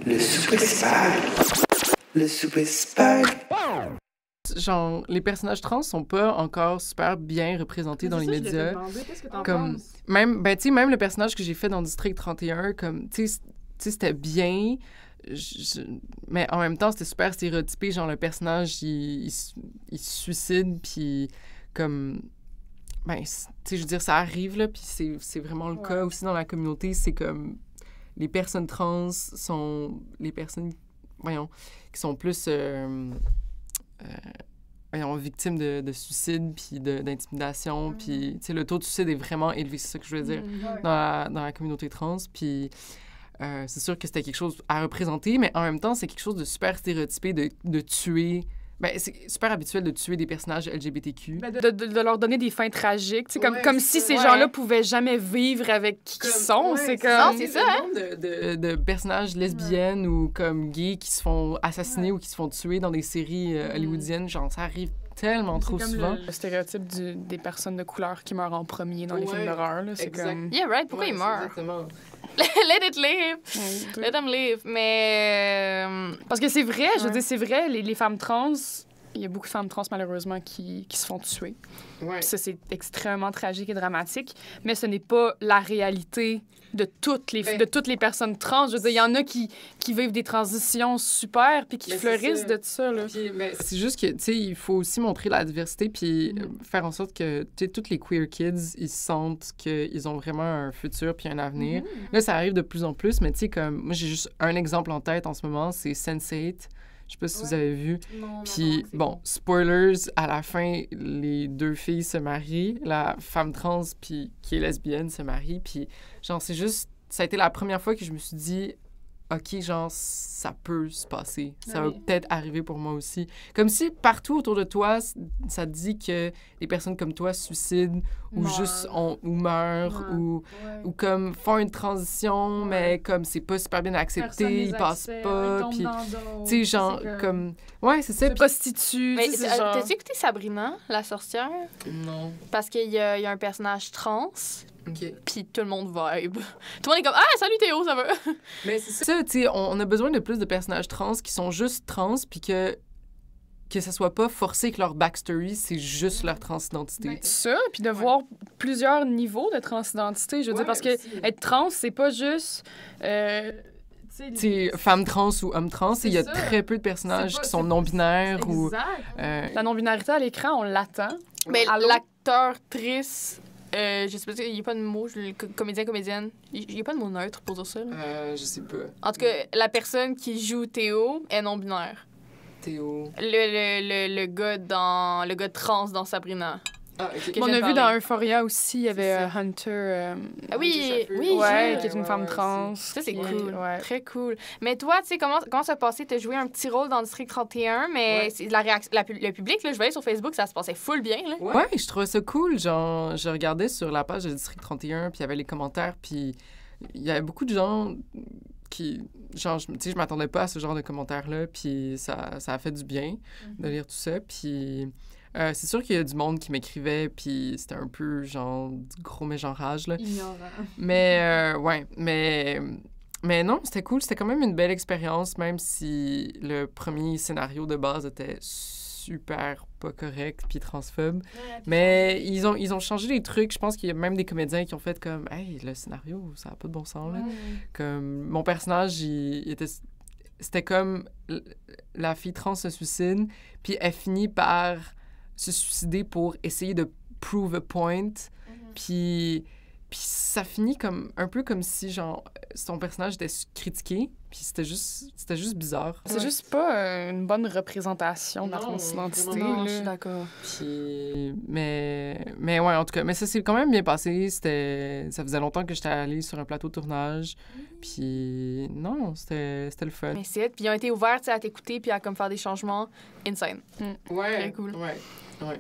Le souper spag. Le souper spag. Genre, les personnages trans sont pas encore super bien représentés dans les médias. Qu'est-ce que t'en Comme, penses? même, ben, tu sais, même le personnage que j'ai fait dans District 31, comme, tu sais, c'était bien, mais en même temps, c'était super stéréotypé. Genre, le personnage, il se suicide, puis comme... Ben, tu sais, je veux dire, ça arrive, là, puis c'est vraiment le cas aussi dans la communauté. C'est comme... Les personnes trans sont les personnes, voyons, qui sont plus... voyons, victimes de suicide puis d'intimidation. Puis, tu sais, le taux de suicide est vraiment élevé, c'est ça que je veux dire, dans la communauté trans. Puis, c'est sûr que c'était quelque chose à représenter, mais en même temps, c'est quelque chose de super stéréotypé de tuer... Ben, c'est super habituel de tuer des personnages LGBTQ. Ben, de leur donner des fins tragiques, tu sais, comme si ces gens-là pouvaient jamais vivre avec qui ils sont. C'est comme... Non, c'est ça, hein? De personnages lesbiennes ou comme gays qui se font assassiner ou qui se font tuer dans des séries hollywoodiennes. Genre, ça arrive tellement trop souvent. Le stéréotype des personnes de couleur qui meurent en premier dans les films d'horreur. Là, c'est comme... Yeah, right. Pourquoi ils meurent? Exactement. Let it live. Let them live. Mais... Parce que c'est vrai, je veux dire, c'est vrai, les femmes trans... Il y a beaucoup de femmes trans, malheureusement, qui se font tuer. Ouais. Puis ça, c'est extrêmement tragique et dramatique. Mais ce n'est pas la réalité de toutes les personnes trans. Je veux dire, il y en a qui vivent des transitions super puis qui fleurissent de ça. Là. Puis, c'est juste que, tu sais, il faut aussi montrer la diversité puis faire en sorte que, tu sais, tous les queer kids, ils sentent qu'ils ont vraiment un futur puis un avenir. Là, ça arrive de plus en plus, mais tu sais, comme, moi, j'ai juste un exemple en tête en ce moment, c'est Sense8. Je sais pas si vous avez vu. Puis, bon, spoilers, à la fin, les deux filles se marient. La femme trans, puis qui est lesbienne, se marie. Puis, genre, c'est juste... Ça a été la première fois que je me suis dit, OK, genre, ça peut se passer. Ça va peut-être arriver pour moi aussi. Comme si partout autour de toi, ça te dit que les personnes comme toi se suicident ou juste ou meurent ou comme font une transition, mais comme c'est pas super bien accepté, ils passent pas. Puis, tu sais, genre, comme... Ouais, c'est ça. Se prostituent. Mais genre... t'as-tu écouté Sabrina, la sorcière? Non. Parce qu'il y a un personnage trans, OK. puis tout le monde vibe. Tout le monde est comme « Ah, salut Théo, ça va? » Mais c'est ça, tu sais, on a besoin de plus de personnages trans qui sont juste trans, puis que ça soit pas forcé que leur backstory, c'est juste leur transidentité. Ça, puis de voir plusieurs niveaux de transidentité, je veux dire, parce que être trans, c'est pas juste... Tu sais, femme trans ou homme trans, il y a très peu de personnages qui sont non-binaires ou... La non-binarité à l'écran, on l'attend. Mais l'acteur triste... je sais pas, il n'y a pas de mot, comédienne. Il n'y a pas de mot neutre pour dire ça. Là. Je sais pas. En tout cas, la personne qui joue Théo est non-binaire. Théo. Le gars trans dans Sabrina. Ah, OK. On a vu dans Euphoria aussi, il y avait Hunter. Ah oui, ouais, qui est une femme trans. Ça, c'est cool. Ouais. Très cool. Mais toi, tu sais, comment ça passait? Tu as joué un petit rôle dans District 31, mais c'est la réaction, le public, là, je voyais sur Facebook, ça se passait full bien. Là. Ouais, je trouvais ça cool. Genre, je regardais sur la page de District 31, puis il y avait les commentaires, puis il y avait beaucoup de gens qui... Genre, tu sais, je m'attendais pas à ce genre de commentaires-là, puis ça a fait du bien de lire tout ça, puis... c'est sûr qu'il y a du monde qui m'écrivait, puis c'était un peu, genre, du gros mégenrage, là. Ignorant. Mais, ouais, mais non, c'était cool. C'était quand même une belle expérience, même si le premier scénario de base était super pas correct puis transphobe. Mais ils ont changé les trucs. Je pense qu'il y a même des comédiens qui ont fait comme « Hey, le scénario, ça n'a pas de bon sens, là. » Comme, mon personnage, il était... C'était comme la fille trans se suicide, puis elle finit par se suicider pour essayer de prove a point. Puis ça finit comme un peu comme si, genre, son personnage était critiqué, puis c'était juste bizarre. C'est juste pas une bonne représentation de la transidentité. Non, je suis d'accord. Puis... Mais ouais, en tout cas, mais ça s'est quand même bien passé. Ça faisait longtemps que j'étais allée sur un plateau de tournage. Puis non, c'était le fun. Mais c'est puis ils ont été ouverts à t'écouter puis à comme faire des changements insane. Ouais. Très cool. Ouais.